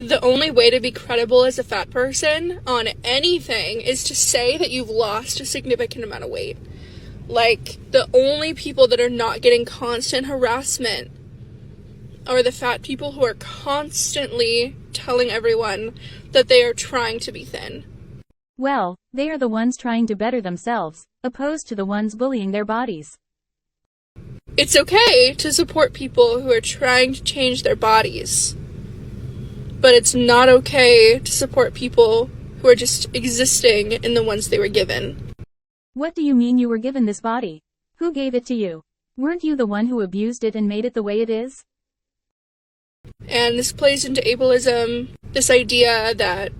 The only way to be credible as a fat person on anything is to say that you've lost a significant amount of weight. Like, the only people that are not getting constant harassment are the fat people who are constantly telling everyone that they are trying to be thin. Well, they are the ones trying to better themselves, opposed to the ones bullying their bodies. It's okay to support people who are trying to change their bodies, but it's not okay to support people who are just existing in the ones they were given. What do you mean you were given this body? Who gave it to you? Weren't you the one who abused it and made it the way it is? And this plays into ableism, this idea that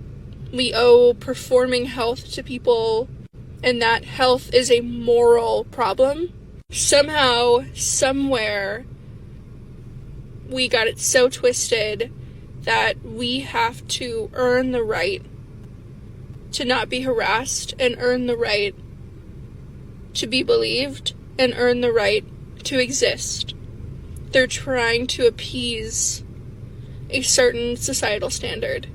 we owe performing health to people, and that health is a moral problem. Somehow, somewhere, we got it so twisted that we have to earn the right to not be harassed, and earn the right to be believed, and earn the right to exist. They're trying to appease a certain societal standard.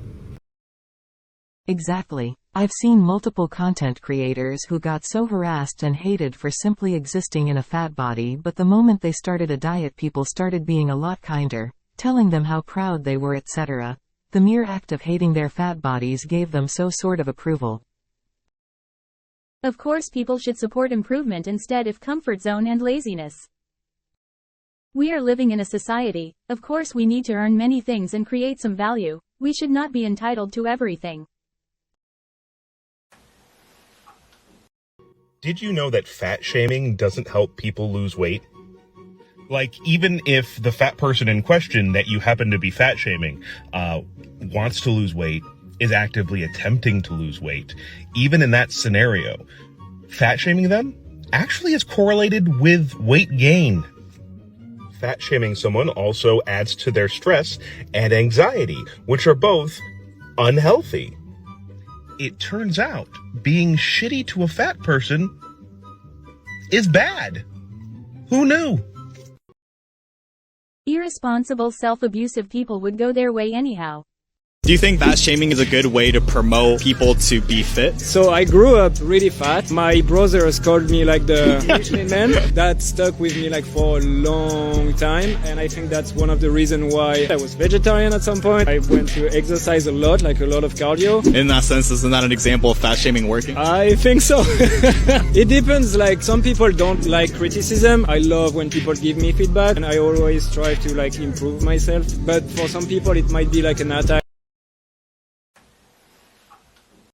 Exactly. I've seen multiple content creators who got so harassed and hated for simply existing in a fat body, but the moment they started a diet, people started being a lot kinder, telling them how proud they were, etc. The mere act of hating their fat bodies gave them so sort of approval. Of course people should support improvement instead of comfort zone and laziness. We are living in a society, of course we need to earn many things and create some value. We should not be entitled to everything. Did you know that fat shaming doesn't help people lose weight? Like, even if the fat person in question that you happen to be fat shaming wants to lose weight, is actively attempting to lose weight, even in that scenario, fat shaming them actually is correlated with weight gain. Fat shaming someone also adds to their stress and anxiety, which are both unhealthy. It turns out being shitty to a fat person is bad. Who knew? Irresponsible, self-abusive people would go their way anyhow. Do you think fat shaming is a good way to promote people to be fit? So I grew up really fat. My brothers called me like the Michelin man. That stuck with me like for a long time. And I think that's one of the reasons why I was vegetarian at some point. I went to exercise a lot, like a lot of cardio. In that sense, isn't that an example of fat shaming working? I think so. It depends. Like, some people don't like criticism. I love when people give me feedback, and I always try to like improve myself. But for some people it might be like an attack.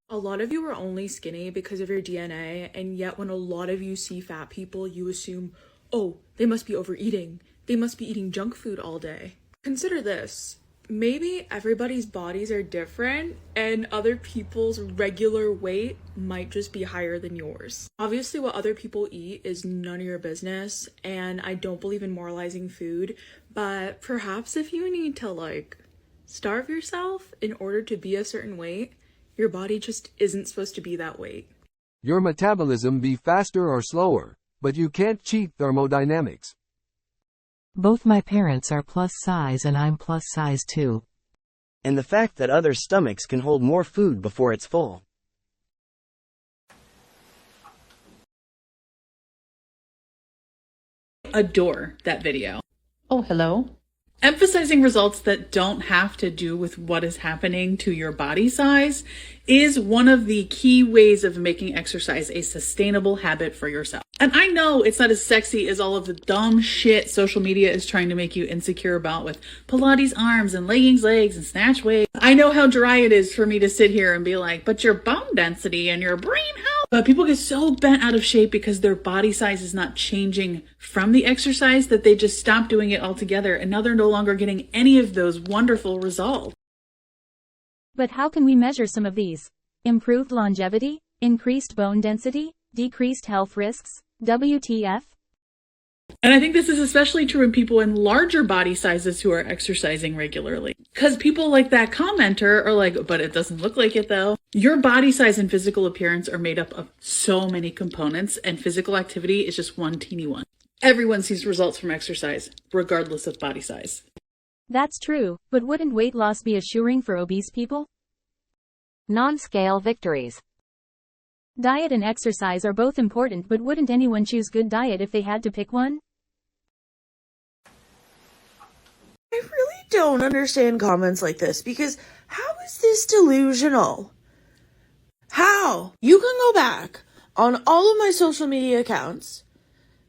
A lot of you are only skinny because of your DNA, and yet when a lot of you see fat people, you assume, oh, they must be overeating. They must be eating junk food all day. Consider this. Maybe everybody's bodies are different, and other people's regular weight might just be higher than yours. Obviously, what other people eat is none of your business, and I don't believe in moralizing food, but perhaps if you need to, like, starve yourself in order to be a certain weight, your body just isn't supposed to be that weight. Your metabolism be faster or slower, but you can't cheat thermodynamics. Both my parents are plus size and I'm plus size too. And the fact that other stomachs can hold more food before it's full. Adore that video. Oh, hello. Emphasizing results that don't have to do with what is happening to your body size is one of the key ways of making exercise a sustainable habit for yourself. And I know it's not as sexy as all of the dumb shit social media is trying to make you insecure about with Pilates arms and leggings legs and snatch weights. I know how dry it is for me to sit here and be like, but your bone density and your brain health. But people get so bent out of shape because their body size is not changing from the exercise that they just stop doing it altogether, and now they're no longer getting any of those wonderful results. But how can we measure some of these? Improved longevity? Increased bone density? Decreased health risks? WTF? And I think this is especially true in people in larger body sizes who are exercising regularly. Because people like that commenter are like, but it doesn't look like it though. Your body size and physical appearance are made up of so many components, and physical activity is just one teeny one. Everyone sees results from exercise, regardless of body size. That's true, but wouldn't weight loss be assuring for obese people? Non-scale victories. Diet and exercise are both important, but wouldn't anyone choose good diet if they had to pick one? I really don't understand comments like this, because how is this delusional? How? You can go back on all of my social media accounts,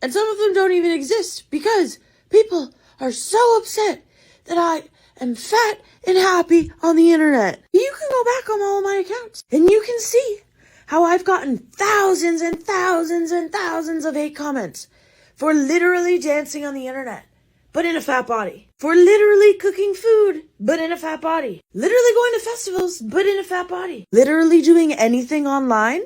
and some of them don't even exist because people are so upset that I am fat and happy on the internet. You can go back on all of my accounts, and you can see how I've gotten thousands and thousands and thousands of hate comments for literally dancing on the internet, but in a fat body. For literally cooking food, but in a fat body. Literally going to festivals, but in a fat body. Literally doing anything online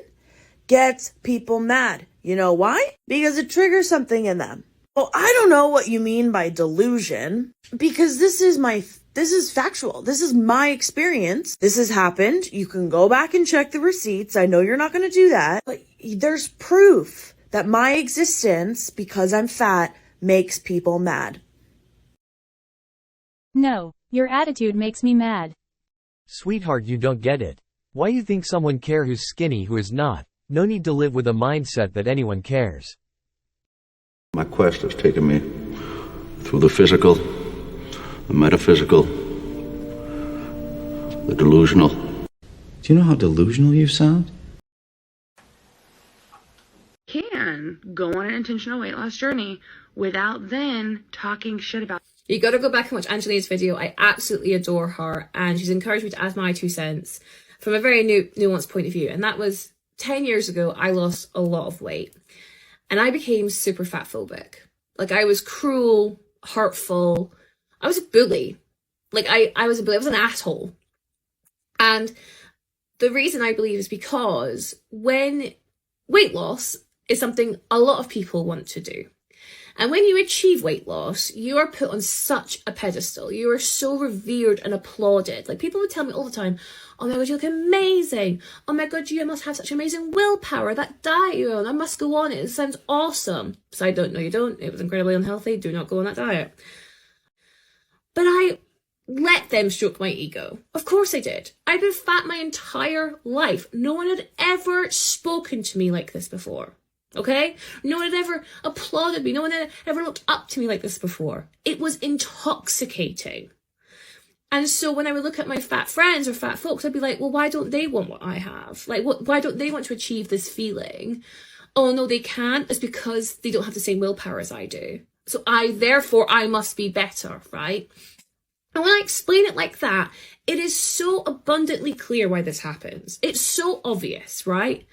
gets people mad. You know why? Because it triggers something in them. Well, I don't know what you mean by delusion, because this is factual. This is my experience. This has happened. You can go back and check the receipts. I know you're not going to do that, but there's proof that my existence, because I'm fat, makes people mad. No, your attitude makes me mad. Sweetheart, you don't get it. Why you think someone care who's skinny who is not? No need to live with a mindset that anyone cares. My quest has taken me through the physical, the metaphysical, the delusional. Do you know how delusional you sound? Can go on an intentional weight loss journey without then talking shit about. You gotta go back and watch Angelina's video. I absolutely adore her, and she's encouraged me to add my 2 cents from a very nuanced point of view. And that was 10 years ago, I lost a lot of weight and I became super fatphobic. Like, I was cruel, hurtful. I was a bully. Like, I was a bully. I was an asshole. And the reason I believe is because when weight loss is something a lot of people want to do. And when you achieve weight loss, you are put on such a pedestal. You are so revered and applauded. Like, people would tell me all the time, oh my God, you look amazing. Oh my God, you must have such amazing willpower. That diet you're on, I must go on it. It sounds awesome. Side note, no, you don't. It was incredibly unhealthy. Do not go on that diet. But I let them stroke my ego. Of course I did. I've been fat my entire life. No one had ever spoken to me like this before. Okay? No one had ever applauded me. No one had ever looked up to me like this before. It was intoxicating. And so when I would look at my fat friends or fat folks, I'd be like, well, why don't they want what I have? Like, why don't they want to achieve this feeling? Oh, no, they can't. It's because they don't have the same willpower as I do. So therefore, I must be better, right? And when I explain it like that, it is so abundantly clear why this happens. It's so obvious, right?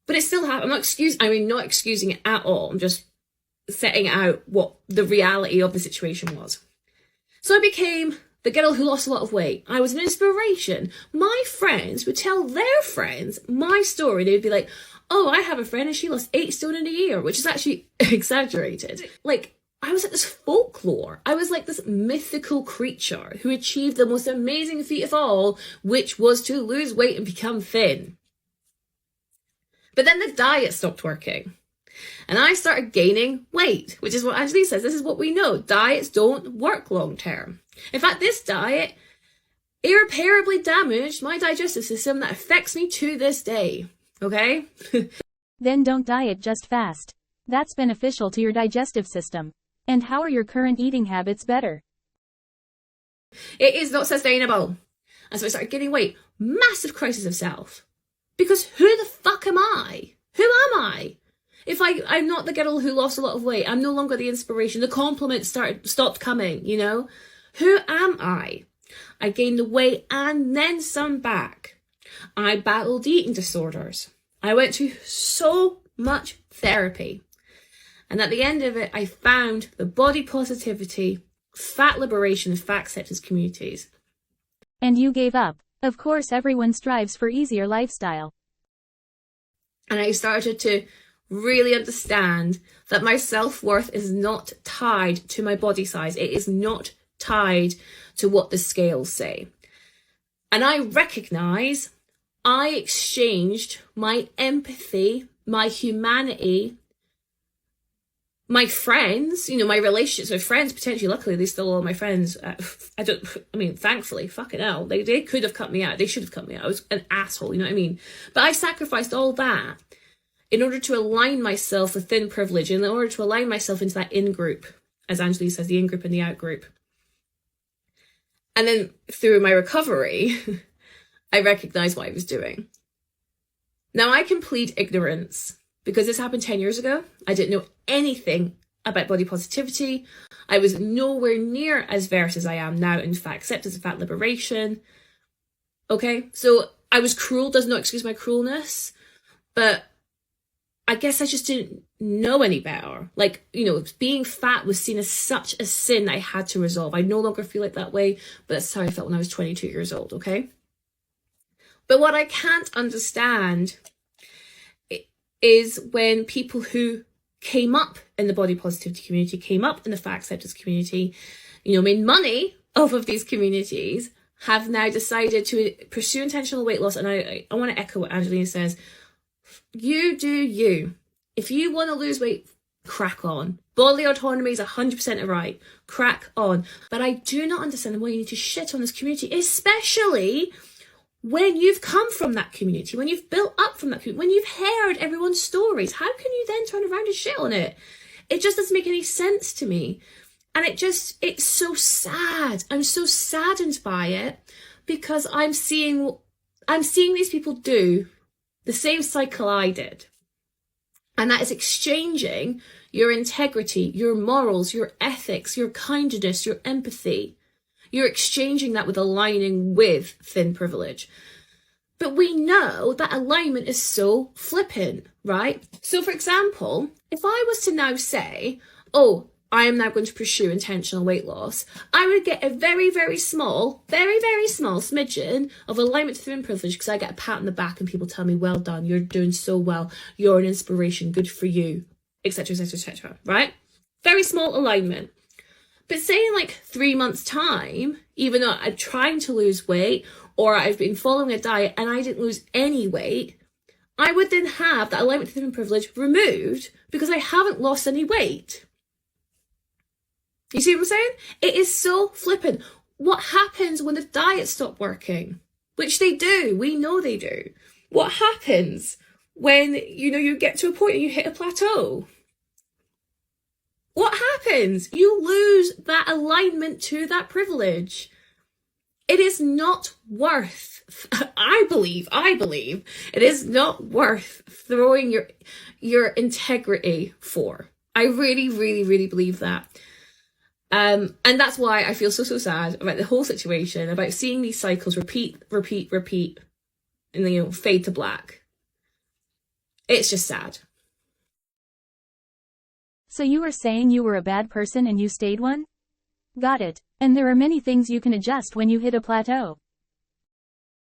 But it still happens. Not excusing it at all. I'm just setting out what the reality of the situation was. So I became the girl who lost a lot of weight. I was an inspiration. My friends would tell their friends my story. They would be like, oh, I have a friend and she lost 8 stone in a year, which is actually exaggerated. Like, I was like this folklore. I was like this mythical creature who achieved the most amazing feat of all, which was to lose weight and become thin. But then the diet stopped working. And I started gaining weight, which is what Angelina says. This is what we know. Diets don't work long term. In fact, this diet irreparably damaged my digestive system that affects me to this day. Okay? Then don't diet, just fast. That's beneficial to your digestive system. And how are your current eating habits better? It is not sustainable. And so I started gaining weight. Massive crisis of self. Because who the fuck am I? Who am I? If I'm not the girl who lost a lot of weight, I'm no longer the inspiration. The compliments stopped coming, you know? Who am I? I gained the weight and then some back. I battled eating disorders. I went to so much therapy. And at the end of it, I found the body positivity, fat liberation, and fat acceptance communities. And you gave up. Of course, everyone strives for easier lifestyle. And I started to really understand that my self-worth is not tied to my body size. It is not tied to what the scales say. And I recognize I exchanged my empathy, my humanity, my friends, you know, my relationships with friends, potentially, luckily, they still are my friends. Thankfully, fucking hell, they could have cut me out. They should have cut me out. I was an asshole, you know what I mean? But I sacrificed all that in order to align myself with thin privilege, in order to align myself into that in-group, as Angela says, the in-group and the out-group. And then through my recovery, I recognized what I was doing. Now, I can plead ignorance because this happened 10 years ago. I didn't know anything about body positivity. I was nowhere near as versed as I am now in fat acceptance and fat liberation. Okay, so I was cruel, does not excuse my cruelness, but I guess I just didn't know any better. Like, you know, being fat was seen as such a sin I had to resolve. I no longer feel like that way, but that's how I felt when I was 22 years old, okay? But what I can't understand is when people who came up in the body positivity community, came up in the fat acceptance community, you know, made money off of these communities, have now decided to pursue intentional weight loss. And I want to echo what Angelina says. You do you. If you want to lose weight, crack on. Bodily autonomy is 100% a right. Crack on. But I do not understand why you need to shit on this community, especially when you've come from that community, when you've built up from that community, when you've heard everyone's stories. How can you then turn around and shit on it? It just doesn't make any sense to me. And it's so sad. I'm so saddened by it because I'm seeing these people do the same cycle I did. And that is exchanging your integrity, your morals, your ethics, your kindness, your empathy. You're exchanging that with aligning with thin privilege. But we know that alignment is so flippant, right? So for example, if I was to now say, oh, I am now going to pursue intentional weight loss, I would get a very, very small smidgen of alignment to thin privilege because I get a pat on the back and people tell me, well done, you're doing so well, you're an inspiration, good for you, etc., etc., etc., right? Very small alignment. But say in like 3 months' time, even though I'm trying to lose weight or I've been following a diet and I didn't lose any weight, I would then have that alignment to thin privilege removed because I haven't lost any weight. You see what I'm saying? It is so flippant. What happens when the diets stop working? Which they do. We know they do. What happens when, you know, you get to a point and you hit a plateau? What happens? You lose that alignment to that privilege. It is not worth, I believe, it is not worth throwing your integrity for. I really, really, really believe that. And that's why I feel so sad about the whole situation, about seeing these cycles repeat, and then, you know, fade to black. It's just sad. So you were saying you were a bad person and you stayed one? Got it. And there are many things you can adjust when you hit a plateau.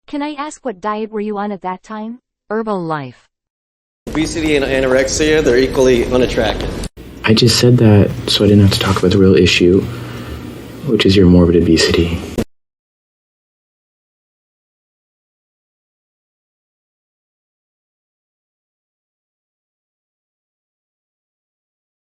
Can I ask what diet were you on at that time? Herbalife. Obesity and anorexia, they're equally unattractive. I just said that so I didn't have to talk about the real issue, which is your morbid obesity.